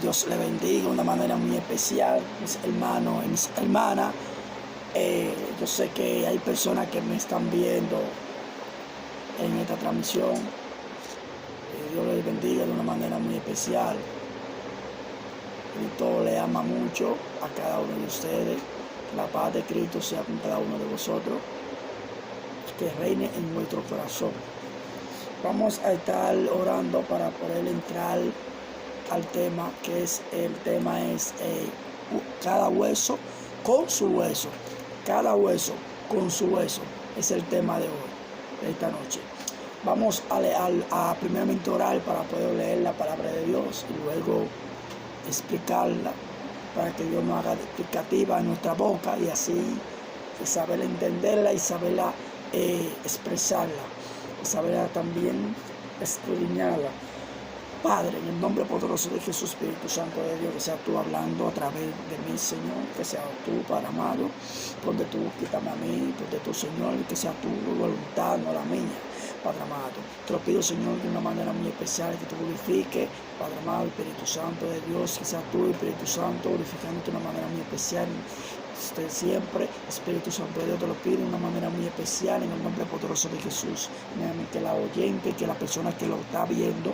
Dios le bendiga de una manera muy especial, mis hermanos y mis hermanas. Yo sé que hay personas que me están viendo en esta transmisión. Dios les bendiga de una manera muy especial. Cristo le ama mucho a cada uno de ustedes. Que la paz de Cristo sea con cada uno de vosotros. Que reine en nuestro corazón. Vamos a estar orando para poder entrar al tema, que es cada hueso con su hueso. Cada hueso con su hueso es el tema de hoy, de esta noche. Vamos a primeramente orar para poder leer la palabra de Dios y luego explicarla, para que Dios nos haga explicativa en nuestra boca y así saber entenderla y saberla expresarla, y saberla también escudriñarla. Padre, en el nombre poderoso de Jesús, Espíritu Santo de Dios, que sea tú hablando a través de mí, Señor, que sea tú, Padre amado, donde tú quítame a mí, donde tú, Señor, que sea tu voluntad, no la mía, Padre amado. Te lo pido, Señor, de una manera muy especial, que tú glorifiques, Padre amado, Espíritu Santo de Dios, que sea tú, Espíritu Santo, glorificándote de una manera muy especial. Siempre, Espíritu Santo de Dios, te lo pido de una manera muy especial en el nombre poderoso de Jesús. Que la oyente, que la persona que lo está viendo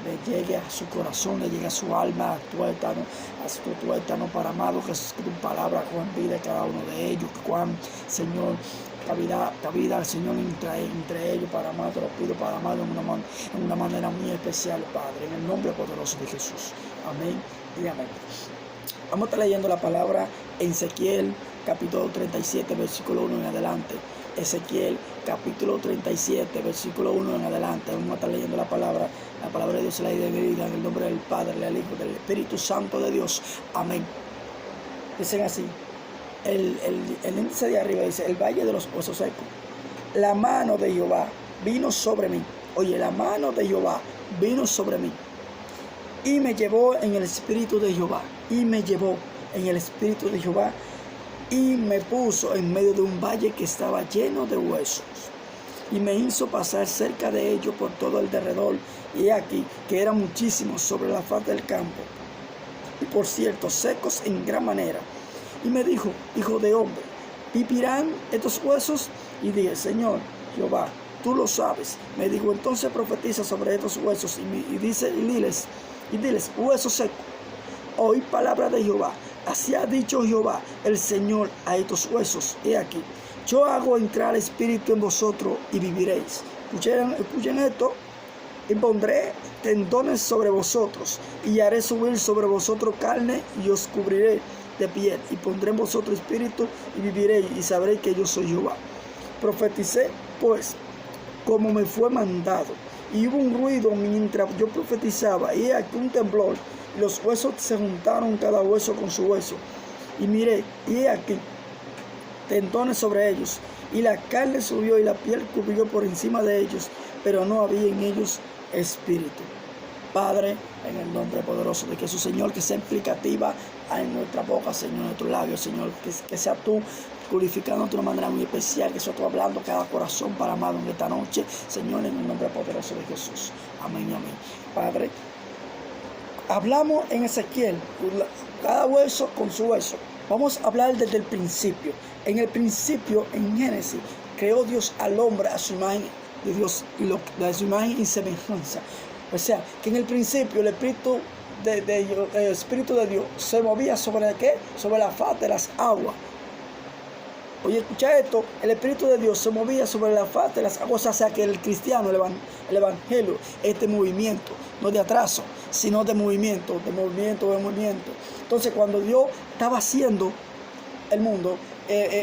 le llegue a su corazón, le llegue a su alma, a tu tuétano, para amado, que tu palabra con vida cada uno de ellos, Juan, Señor, cabida, Señor, entre ellos, para amado, te lo pido, para amado, en una manera muy especial, Padre, en el nombre poderoso de Jesús. Amén y amén. Vamos a estar leyendo la palabra en Ezequiel, capítulo 37, versículo 1 en adelante. Ezequiel, capítulo 37, versículo 1 en adelante. Vamos a estar leyendo la palabra de Dios, la dividida en el nombre del Padre, del Hijo, del Espíritu Santo de Dios. Amén. Dicen así, el índice de arriba dice, el valle de los huesos secos. La mano de Jehová vino sobre mí. Oye, la mano de Jehová vino sobre mí. Y me llevó en el espíritu de Jehová. Y me llevó en el espíritu de Jehová. Y me puso en medio de un valle que estaba lleno de huesos. Y me hizo pasar cerca de ellos por todo el derredor. Y aquí que eran muchísimos sobre la faz del campo. Y por cierto, secos en gran manera. Y me dijo, hijo de hombre, ¿vivirán estos huesos? Y dije, Señor Jehová, tú lo sabes. Me dijo, entonces profetiza sobre estos huesos. Y diles, huesos secos, oí palabra de Jehová. Así ha dicho Jehová, el Señor, a estos huesos. He aquí, yo hago entrar espíritu en vosotros y viviréis. Escuchen esto. Y pondré tendones sobre vosotros, y haré subir sobre vosotros carne, y os cubriré de piel, y pondré en vosotros espíritu, y viviréis, y sabréis que yo soy Jehová. Profeticé, pues, como me fue mandado. Y hubo un ruido mientras yo profetizaba, y aquí un temblor, y los huesos se juntaron cada hueso con su hueso. Y miré, y aquí tendones sobre ellos, y la carne subió, y la piel cubrió por encima de ellos, pero no había en ellos espíritu. Padre, en el nombre poderoso de Jesús, Señor, que sea explicativa en nuestra boca, Señor, en nuestros labios, Señor, que sea tú glorificándote de una manera muy especial, que sea tú hablando cada corazón para amado en esta noche, Señor, en el nombre poderoso de Jesús. Amén y amén. Padre, hablamos en Ezequiel, cada hueso con su hueso. Vamos a hablar desde el principio. En el principio, en Génesis, creó Dios al hombre a su imagen de Dios, de su imagen y semejanza. O sea, que en el principio el Espíritu de Dios se movía sobre ¿qué? Sobre la faz de las aguas. Oye, escucha esto, el Espíritu de Dios se movía sobre la faz de las aguas, o sea que el cristiano, el evangelio, este movimiento, no de atraso, sino de movimiento. Entonces, cuando Dios estaba haciendo el mundo,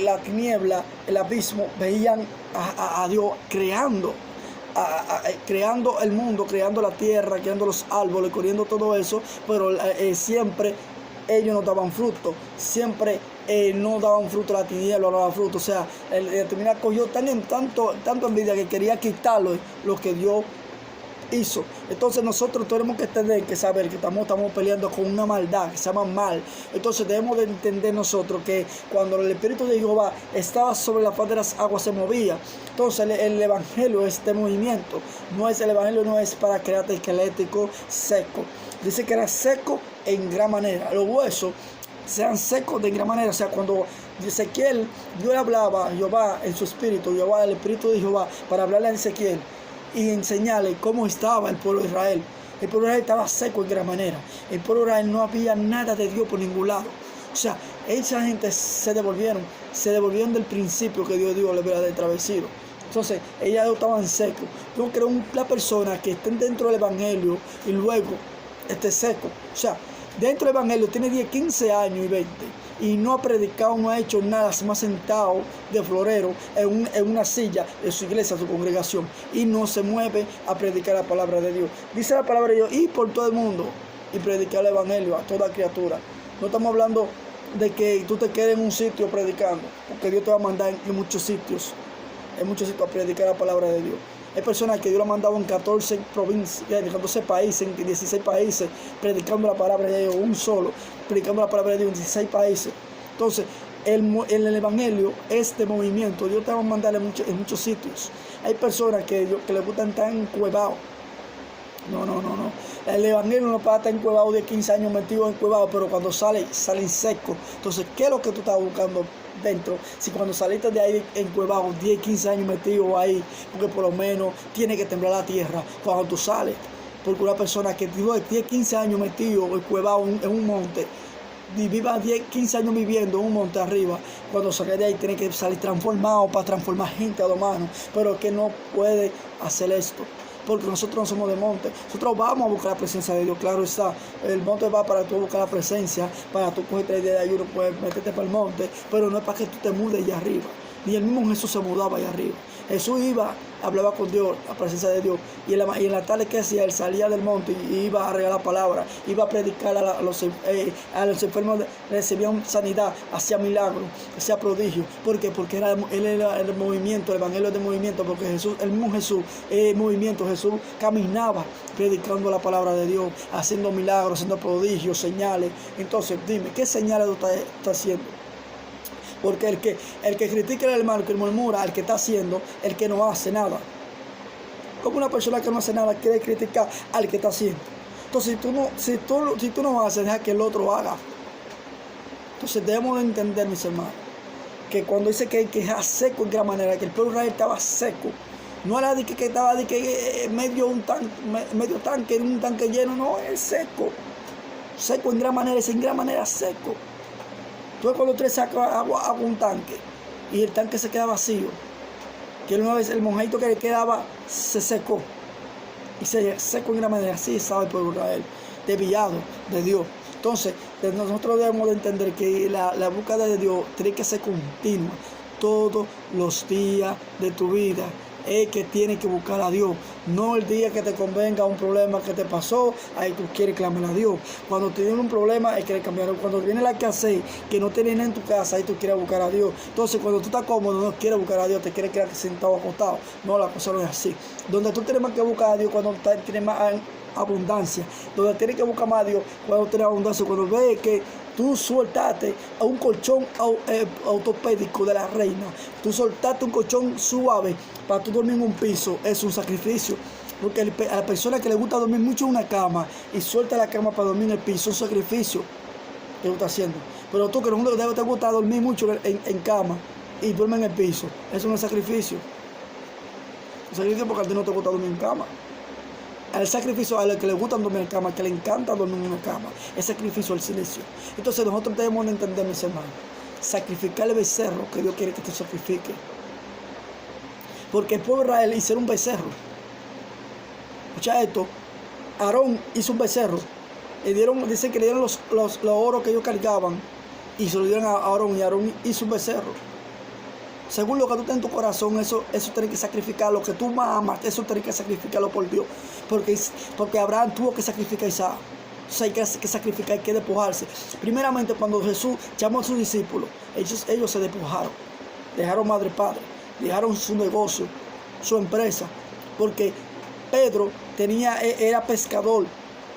la tiniebla, el abismo, veían a Dios creando el mundo, creando la tierra, creando los árboles, creando todo eso, pero siempre ellos no daban fruto, siempre no daban fruto, la tiniebla no daba fruto. O sea, el terminar cogió tanto envidia que quería quitarlo lo que Dios hizo. Entonces nosotros tenemos que entender, que saber que estamos peleando con una maldad que se llama mal. Entonces debemos de entender nosotros que cuando el Espíritu de Jehová estaba sobre la faz de las aguas se movía. Entonces el evangelio es de movimiento. El evangelio no es para crearte esquelético, seco. Dice que era seco en gran manera. Los huesos sean secos de gran manera. O sea, cuando Ezequiel, Dios le hablaba a Jehová en su espíritu, Jehová, el espíritu de Jehová, para hablarle a Ezequiel y enseñarle cómo estaba el pueblo de Israel. El pueblo de Israel estaba seco en gran manera. El pueblo de Israel no había nada de Dios por ningún lado. O sea, esa gente se devolvieron del principio que Dios dio, le hubiera travesiro. Entonces, ellas estaban secos. Yo creo que la persona que esté dentro del evangelio y luego esté seco. O sea, dentro del evangelio tiene 10, 15 años y 20 y no ha predicado, no ha hecho nada, se me ha sentado de florero en una silla de su iglesia, su congregación, y no se mueve a predicar la palabra de Dios. Dice la palabra de Dios, y por todo el mundo, y predicar el evangelio a toda criatura. No estamos hablando de que tú te quedes en un sitio predicando, porque Dios te va a mandar en muchos sitios a predicar la palabra de Dios. Hay personas que Dios lo ha mandado en 14 provincias, en 14 países, en 16 países, predicando la palabra de Dios, un solo, predicando la palabra de Dios en 16 países. Entonces, el evangelio, este movimiento, Dios te va a mandar en muchos sitios. Hay personas que les gustan estar encuevados. No. El evangelio no puede estar encuevado de 15 años metido encuevado, pero cuando salen secos. Entonces, ¿qué es lo que tú estás buscando dentro? Si cuando saliste de ahí encuevado, 10, 15 años metido ahí, porque por lo menos tiene que temblar la tierra cuando tú sales. Porque una persona que tuvo 10, 15 años metido encuevado en un monte, y viva 10, 15 años viviendo en un monte arriba, cuando salga de ahí tiene que salir transformado para transformar gente a dos manos, pero que no puede hacer esto. Porque nosotros no somos de monte, nosotros vamos a buscar la presencia de Dios, claro está. El monte va para tú buscar la presencia, para tú coger 3 días de ayuno, puedes meterte para el monte, pero no es para que tú te mudes allá arriba. Ni el mismo Jesús se mudaba allá arriba. Jesús iba, hablaba con Dios, la presencia de Dios, y en la tarde que hacía, él salía del monte y iba a regalar la palabra, iba a predicar a los enfermos, recibían sanidad, hacía milagros, hacía prodigios. ¿Por qué? Porque él era el movimiento, el evangelio de movimiento, porque Jesús, el mismo Jesús, movimiento, Jesús caminaba predicando la palabra de Dios, haciendo milagros, haciendo prodigios, señales. Entonces, dime, ¿qué señales tú estás haciendo? Porque el que critica al hermano, que murmura, el que está haciendo, el que no hace nada. Como una persona que no hace nada quiere criticar al que está haciendo. Entonces, si tú no haces, deja que el otro haga. Entonces, debemos de entender, mis hermanos, que cuando dice que es seco en gran manera, que el pueblo de Israel estaba seco, no era de que estaba medio tanque, un tanque lleno, no, es seco. Seco en gran manera, es en gran manera seco. Tú cuando tú sacas agua a un tanque y el tanque se queda vacío, que una vez el mojadito que le quedaba se secó y se secó en gran manera. Así estaba el pueblo de Israel, desviado de Dios. Entonces, nosotros debemos de entender que la búsqueda de Dios tiene que ser continua todos los días de tu vida. Es que tienes que buscar a Dios, no el día que te convenga un problema que te pasó, ahí tú quieres clamar a Dios. Cuando tienes un problema, hay que cambiar. Cuando viene la escasez, que no tienes en tu casa, ahí tú quieres buscar a Dios. Entonces, cuando tú estás cómodo, no quieres buscar a Dios, te quieres quedar sentado acostado. No, la cosa no es así. Donde tú tienes más que buscar a Dios, cuando tienes más abundancia. Donde tienes que buscar más a Dios, cuando tienes abundancia. Cuando ves que tú soltaste a un colchón ortopédico de la reina, tú soltaste un colchón suave para tú dormir en un piso, es un sacrificio. Porque a la persona que le gusta dormir mucho en una cama y suelta la cama para dormir en el piso, es un sacrificio que tú estás haciendo. Pero tú que no te gusta dormir mucho en cama y duermes en el piso, eso no es sacrificio. Un sacrificio porque a ti no te gusta dormir en cama. El sacrificio a los que les gusta dormir en cama, que le encanta dormir en una cama, es sacrificio al silencio. Entonces nosotros debemos entender, mis hermanos, sacrificar el becerro que Dios quiere que te sacrifique. Porque el pueblo de Israel hicieron un becerro. Escucha esto, Aarón hizo un becerro. Dicen que le dieron los oros que ellos cargaban y se lo dieron a Aarón, y Aarón hizo un becerro. Según lo que tú tienes en tu corazón, eso tienes que sacrificar. Lo que tú más amas, eso tienes que sacrificarlo por Dios. Porque Abraham tuvo que sacrificar a Isaac. O sea, hay que sacrificar, hay que despojarse. Primeramente, cuando Jesús llamó a sus discípulos, ellos se despojaron. Dejaron madre y padre, dejaron su negocio, su empresa. Porque Pedro era pescador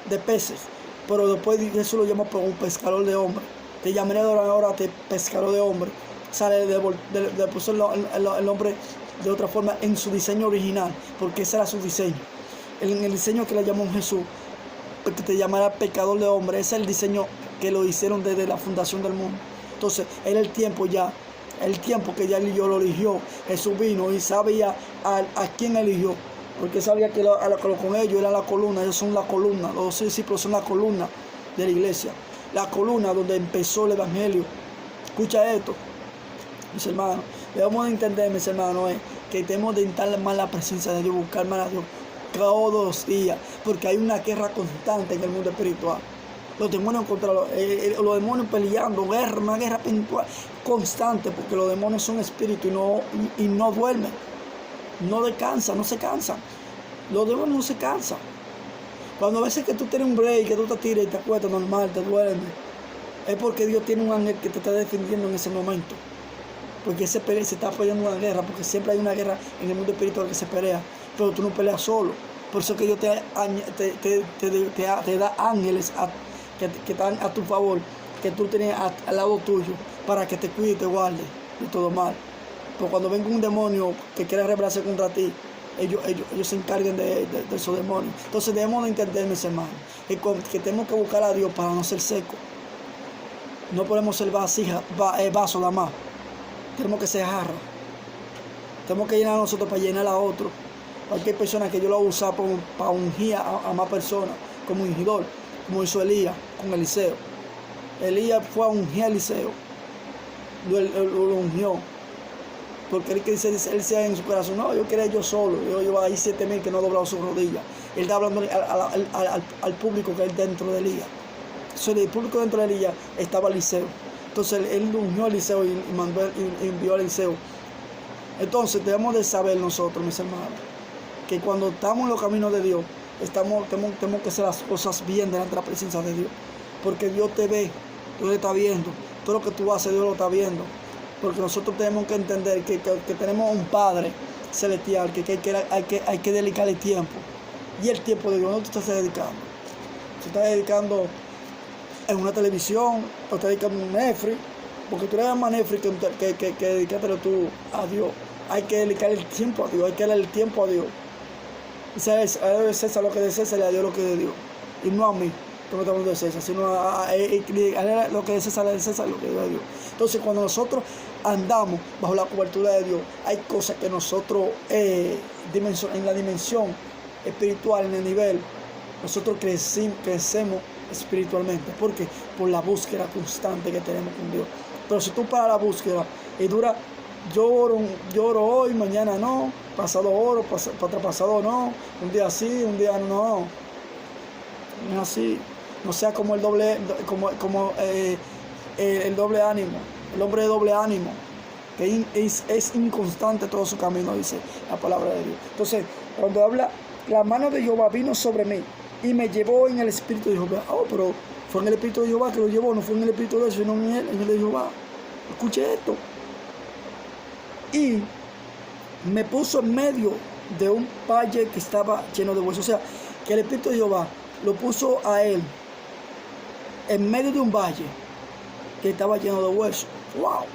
de peces, pero después Jesús lo llamó por un pescador de hombres. Te llamaré ahora pescador de hombres. Sale de puso el hombre de otra forma en su diseño original, porque ese era su diseño. En el diseño que le llamó Jesús, que te llamará pecador de hombre. Ese es el diseño que lo hicieron desde la fundación del mundo. Entonces, era el tiempo que ya Dios lo eligió. Jesús vino y sabía a quién eligió, porque sabía que con ellos era la columna. Ellos son la columna, los discípulos son la columna de la iglesia, la columna donde empezó el evangelio. Escucha esto, mis hermanos. Debemos de entender, mis hermanos, que tenemos de entrar más la presencia de Dios, buscar más a Dios todos los días, porque hay una guerra constante en el mundo espiritual. Los demonios contra los demonios peleando, una guerra espiritual constante, porque los demonios son espíritus y no duermen, no descansan, no se cansan. Los demonios no se cansan. Cuando a veces que tú tienes un break, que tú te tiras y te acuestas normal, te duermes, es porque Dios tiene un ángel que te está defendiendo en ese momento. Porque se está peleando una guerra, porque siempre hay una guerra en el mundo espiritual que se pelea, pero tú no peleas solo. Por eso que Dios te da ángeles que están a tu favor, que tú tienes al lado tuyo, para que te cuide y te guarde de todo mal. Porque cuando venga un demonio que quiera rebelarse contra ti, ellos se encarguen de esos demonios. Entonces debemos de entender, mis hermanos, que tenemos que buscar a Dios para no ser secos. No podemos ser vaso nada más. Tenemos que ser jarra. Tenemos que llenar a nosotros para llenar a otros. Cualquier persona que yo lo usa para ungir a más personas, como ungidor, como hizo Elías con Eliseo. Elías fue a ungir a Eliseo. Lo ungió. Porque él decía en su corazón, no, yo quería yo solo. Yo hay 7,000 que no han doblado sus rodillas. Él está hablando al público que hay dentro de Elías. Entonces, el público dentro de Elías estaba Eliseo. Entonces él ungió a Eliseo y envió a Eliseo. Entonces debemos de saber nosotros, mis hermanos, que cuando estamos en los caminos de Dios, tenemos que hacer las cosas bien delante de la presencia de Dios. Porque Dios te ve, Dios te está viendo. Todo lo que tú haces, Dios lo está viendo. Porque nosotros tenemos que entender que tenemos un Padre celestial, que hay que dedicarle tiempo. Y el tiempo de Dios, ¿no te estás dedicando? Te estás dedicando en una televisión, o te dedicas en un Netflix, porque tú le das más Netflix que dedicártelo tú a Dios. Hay que dedicar el tiempo a Dios, hay que darle el tiempo a Dios. César lo que de César, y a Dios lo que de Dios. Y no a mí, que no estamos hablando de César, sino a lo que de César, lo que de Dios. Entonces, cuando nosotros andamos bajo la cobertura de Dios, hay cosas que nosotros, en la dimensión espiritual, en el nivel, nosotros crecemos espiritualmente. ¿Por qué? Por la búsqueda constante que tenemos con Dios. Pero si tú paras la búsqueda y dura, lloro hoy, mañana no, pasado oro, pasado no, un día sí, un día no, no es así. No sea como el doble ánimo, el hombre de doble ánimo, que es inconstante todo su camino, dice la palabra de Dios. Entonces, cuando habla, la mano de Jehová vino sobre mí y me llevó en el espíritu de Jehová. Pero fue en el espíritu de Jehová que lo llevó, no fue en el espíritu de él, sino en el de Jehová. Escuche esto. Y me puso en medio de un valle que estaba lleno de huesos. O sea, que el espíritu de Jehová lo puso a él en medio de un valle que estaba lleno de huesos. ¡Wow!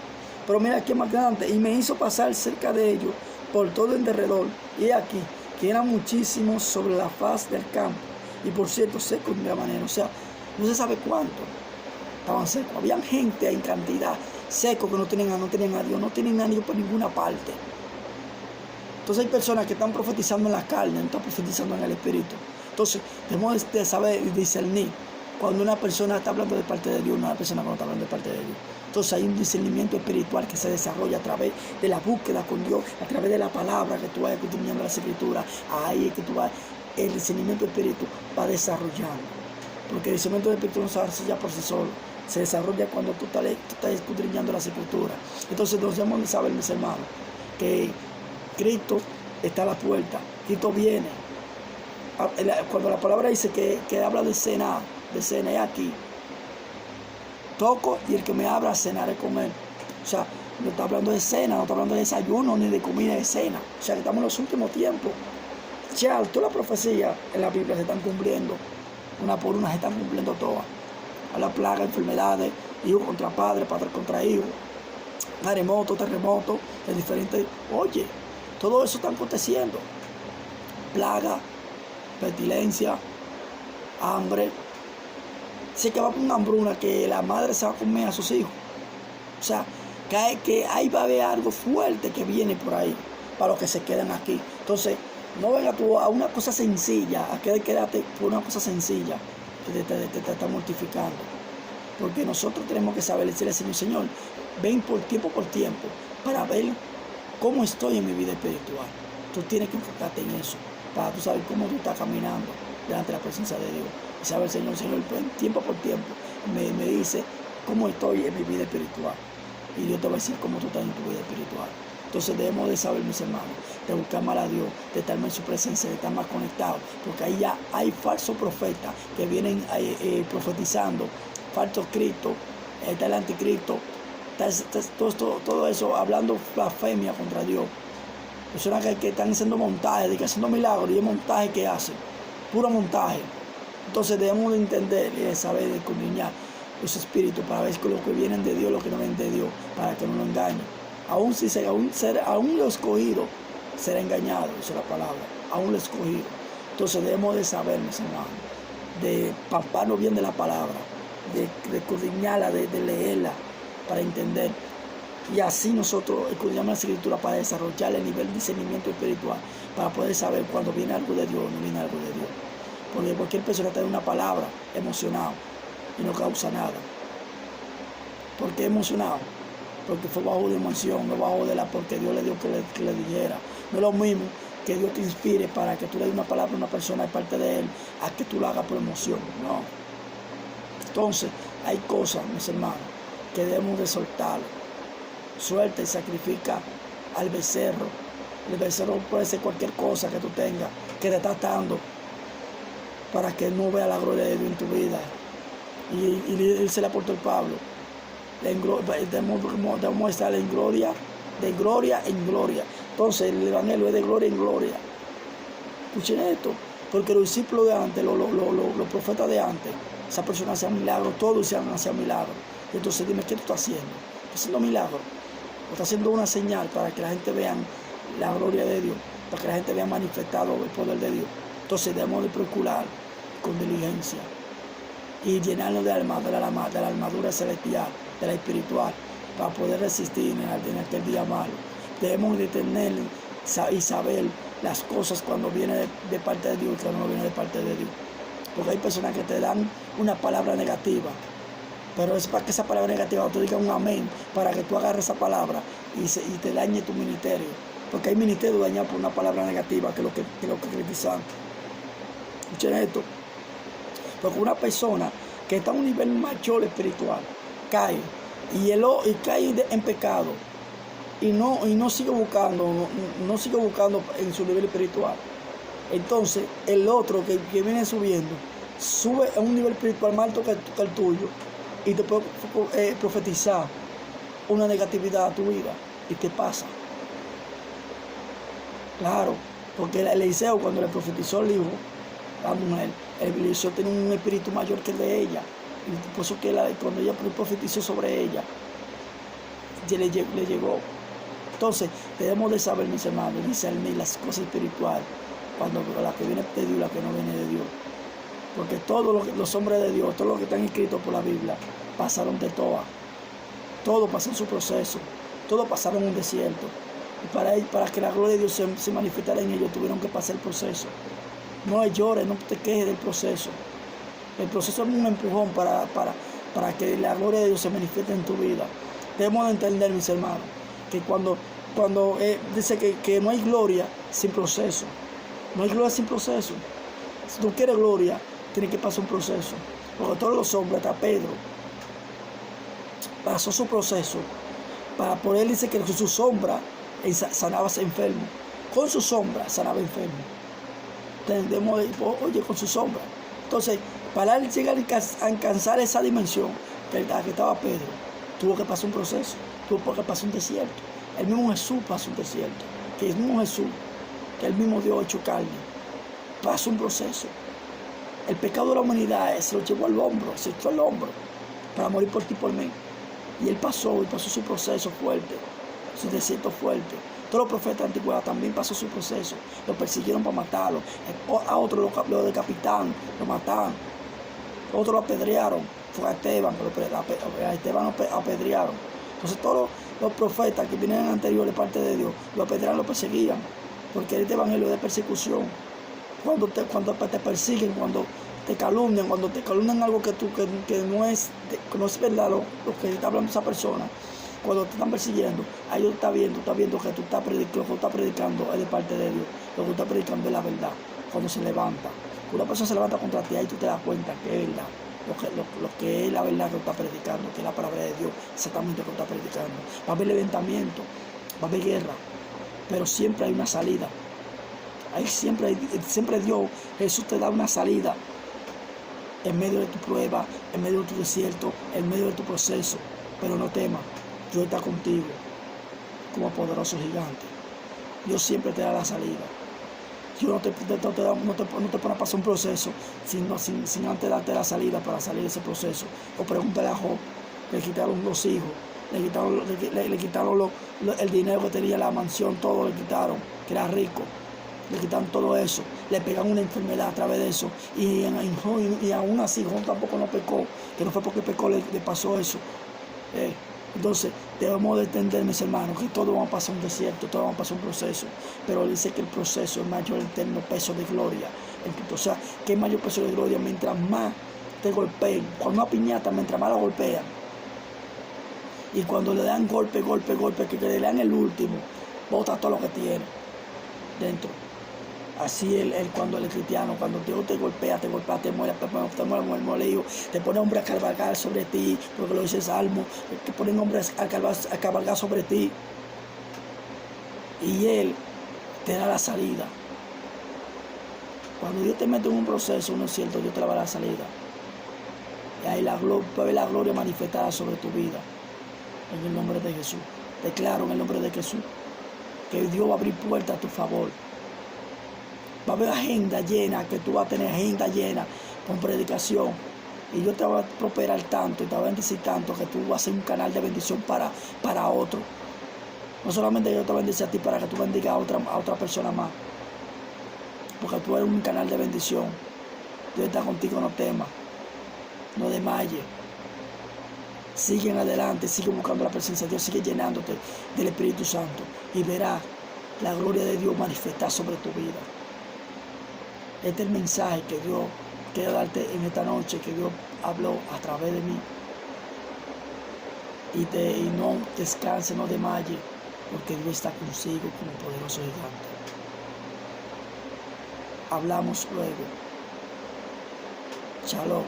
Pero mira qué más grande. Y me hizo pasar cerca de ellos por todo el derredor. Y aquí, que eran muchísimos sobre la faz del campo. Y por cierto, secos de la manera. O sea, no se sabe cuánto estaban secos. Habían gente en cantidad secos que no tenían a Dios, no tienen a Dios por ninguna parte. Entonces hay personas que están profetizando en la carne, no están profetizando en el espíritu. Entonces debemos de saber y discernir cuando una persona está hablando de parte de Dios, no una persona cuando está hablando de parte de Dios. Entonces hay un discernimiento espiritual que se desarrolla a través de la búsqueda con Dios, a través de la palabra que tú vas escudriñando las escrituras. Ahí es que tú vas, el discernimiento espiritual va desarrollando. Porque el discernimiento espiritual no se desarrolla por sí solo, se desarrolla cuando tú estás escudriñando las escrituras. Entonces nos debemos de saber, mis hermanos, que Cristo está a la puerta, Cristo viene. Cuando la palabra dice que habla de cena es aquí. Toco y el que me abra cenaré con él. O sea, no está hablando de cena, no está hablando de desayuno ni de comida, de cena. O sea, que estamos en los últimos tiempos. Ya, todas las profecías en la Biblia se están cumpliendo. Una por una se están cumpliendo todas. A la plaga, enfermedades, hijo contra padre, padre contra hijo, terremoto, de diferentes. Oye, todo eso está aconteciendo. Plaga, pestilencia, hambre. Sé que va a haber una hambruna que la madre se va a comer a sus hijos. O sea, que ahí va a haber algo fuerte que viene por ahí para los que se quedan aquí. Entonces, no venga tú a una cosa sencilla, a quedarte por una cosa sencilla que te está mortificando. Porque nosotros tenemos que saber decirle al Señor, Señor, ven por tiempo para ver cómo estoy en mi vida espiritual. Tú tienes que enfocarte en eso, para tú saber cómo tú estás caminando delante de la presencia de Dios. Y saber, Señor, tiempo por tiempo, me dice cómo estoy en mi vida espiritual. Y Dios te va a decir cómo tú estás en tu vida espiritual. Entonces debemos de saber, mis hermanos, de buscar más a Dios, de estar más en su presencia, de estar más conectados, porque ahí ya hay falsos profetas que vienen profetizando, falsos Cristos, está el anticristo, todo eso hablando blasfemia contra Dios. Personas que están haciendo montajes, que haciendo milagros, y el montaje que hacen, puro montaje. Entonces debemos de entender y de saber, de escudriñar los espíritus para ver lo que vienen de Dios, lo que no vienen de Dios, para que no lo engañen. Aún lo escogido será engañado, esa es la palabra, aún lo escogido. Entonces debemos de saber, mis hermanos, de palparnos bien de la palabra, de escudriñarla, de leerla, para entender. Y así nosotros escudriñamos la escritura para desarrollar el nivel de discernimiento espiritual, para poder saber cuando viene algo de Dios o no viene algo de Dios. Porque cualquier persona tiene una palabra emocionado y no causa nada. ¿Por qué emocionado? Porque fue bajo de emoción, no bajo de porque Dios le dio que le dijera. No es lo mismo que Dios te inspire para que tú le des una palabra a una persona de parte de Él, a que tú lo hagas por emoción. No. Entonces, hay cosas, mis hermanos, que debemos de soltar. Suelta y sacrifica al becerro. El becerro puede ser cualquier cosa que tú tengas, que te está atando, para que no vea la gloria de Dios en tu vida. Y él se le aportó el Pablo. Debemos estar en gloria, de gloria en gloria. Entonces el evangelio es de gloria en gloria. Escuchen esto, porque los discípulos de antes, los profetas de antes, esas personas hacían milagros, todos hacían milagros. Entonces dime, ¿qué tú estás haciendo? ¿Estás haciendo milagros? ¿O estás haciendo una señal para que la gente vea la gloria de Dios? Para que la gente vea manifestado el poder de Dios. Entonces debemos de procurar con diligencia y llenarnos de la armadura celestial, de la espiritual, para poder resistir en aquel día malo. Debemos de tener y saber las cosas cuando viene de parte de Dios y cuando no viene de parte de Dios. Porque hay personas que te dan una palabra negativa, pero es para que esa palabra negativa te diga un amén, para que tú agarres esa palabra y te dañe tu ministerio. Porque hay ministerio dañado por una palabra negativa, que es lo que critican. Escuchen esto. Porque una persona que está a un nivel mayor espiritual cae y cae en pecado y no sigue buscando en su nivel espiritual. Entonces el otro que viene subiendo sube a un nivel espiritual más alto que el tuyo y te puede profetizar una negatividad a tu vida y te pasa. Claro, porque Eliseo, cuando le profetizó al hijo, la mujer, Eliseo tenía un espíritu mayor que el de ella. Y por eso que cuando ella profetizó sobre ella, le llegó. Entonces, debemos de saber, mis hermanos, discernir las cosas espirituales, cuando la que viene de Dios y la que no viene de Dios. Porque todos los hombres de Dios, todos los que están escritos por la Biblia, pasaron de todas. Todos pasaron su proceso. Todos pasaron un desierto. Y para que la gloria de Dios se manifestara en ellos, tuvieron que pasar el proceso. No llores, no te quejes del proceso. El proceso es un empujón para que la gloria de Dios se manifieste en tu vida. Debemos de entender, mis hermanos, que cuando dice que no hay gloria sin proceso. No hay gloria sin proceso. Si tú quieres gloria, tienes que pasar un proceso. Porque todos los hombres, hasta Pedro, pasó su proceso. Para poder, dice que con su sombra sanaba enfermo. Con su sombra sanaba enfermo. Debemos, oye, con su sombra. Entonces, para él llegar a alcanzar esa dimensión que estaba Pedro, tuvo que pasar un proceso, tuvo que pasar un desierto. El mismo Jesús pasó un desierto, que el mismo Jesús, que el mismo Dios hecho carne, pasó un proceso. El pecado de la humanidad se lo llevó al hombro, se echó al hombro, para morir por ti y por mí. Y él pasó su proceso fuerte, su desierto fuerte. Todos los profetas de la antigüedad también pasó su proceso. Lo persiguieron para matarlo. A otros lo decapitaron, lo mataron. Otros lo apedrearon, fue a Esteban, a Esteban lo apedrearon. Entonces todos los profetas que vienen anteriores de parte de Dios, lo apedrearon, lo perseguían, porque este evangelio es de persecución. Cuando te persiguen, cuando te calumnian algo que no es verdad lo que está hablando esa persona, cuando te están persiguiendo, ahí tú estás viendo que tú estás predicando es de parte de Dios, lo que tú estás predicando es la verdad. Cuando se levanta, cuando una persona se levanta contra ti, ahí tú te das cuenta que es verdad, lo que es la verdad que tú estás predicando, que es la palabra de Dios, exactamente lo que tú estás predicando. Va a haber levantamiento, va a haber guerra, pero siempre hay una salida. Siempre Dios, Jesús te da una salida en medio de tu prueba, en medio de tu desierto, en medio de tu proceso. Pero no temas, Dios está contigo como poderoso gigante. Dios siempre te da la salida. Dios no te pone a pasar un proceso sin antes darte la salida para salir de ese proceso. O pregúntale a Job, le quitaron los hijos, le quitaron el dinero que tenía, la mansión, todo le quitaron, que era rico. Le quitaron todo eso, le pegan una enfermedad a través de eso, y aún así Job tampoco no pecó, que no fue porque pecó le pasó eso. Entonces debemos de entender, mis hermanos, que todos vamos a pasar un desierto, todos vamos a pasar un proceso, pero dice que el proceso es mayor eterno peso de gloria. O sea, que es mayor peso de gloria mientras más te golpeen. Cuando una piñata, mientras más la golpean, y cuando le dan golpe, que le dan el último, bota todo lo que tiene dentro. Así él cuando él es cristiano, cuando Dios te golpea, te muere el moleo, te pone hombre a cabalgar sobre ti, porque lo dice el Salmo, que ponen hombres a cabalgar sobre ti, y Él te da la salida. Cuando Dios te mete en un proceso, no es cierto, Dios te va a dar la salida. Y ahí va a ver la gloria manifestada sobre tu vida, en el nombre de Jesús. Declaro en el nombre de Jesús que Dios va a abrir puertas a tu favor. Va a haber agenda llena, que tú vas a tener agenda llena con predicación. Y Dios te va a prosperar tanto y te va a bendecir tanto que tú vas a ser un canal de bendición para otro. No solamente Dios te bendice a ti para que tú bendigas a otra persona más. Porque tú eres un canal de bendición. Dios está contigo, no temas. No desmayes. Sigue en adelante, sigue buscando la presencia de Dios, sigue llenándote del Espíritu Santo. Y verás la gloria de Dios manifestar sobre tu vida. Este es el mensaje que Dios quiere darte en esta noche, que Dios habló a través de mí. Y no descanse, no desmaye, porque Dios está consigo como poderoso gigante. Hablamos luego. Shalom.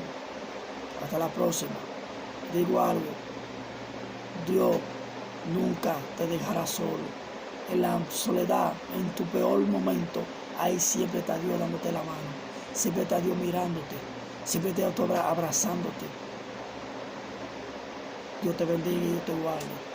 Hasta la próxima. Digo algo. Dios nunca te dejará solo. En la soledad, en tu peor momento, ahí siempre está Dios dándote la mano. Siempre está Dios mirándote. Siempre está Dios abrazándote. Dios te bendiga y Dios te guarde.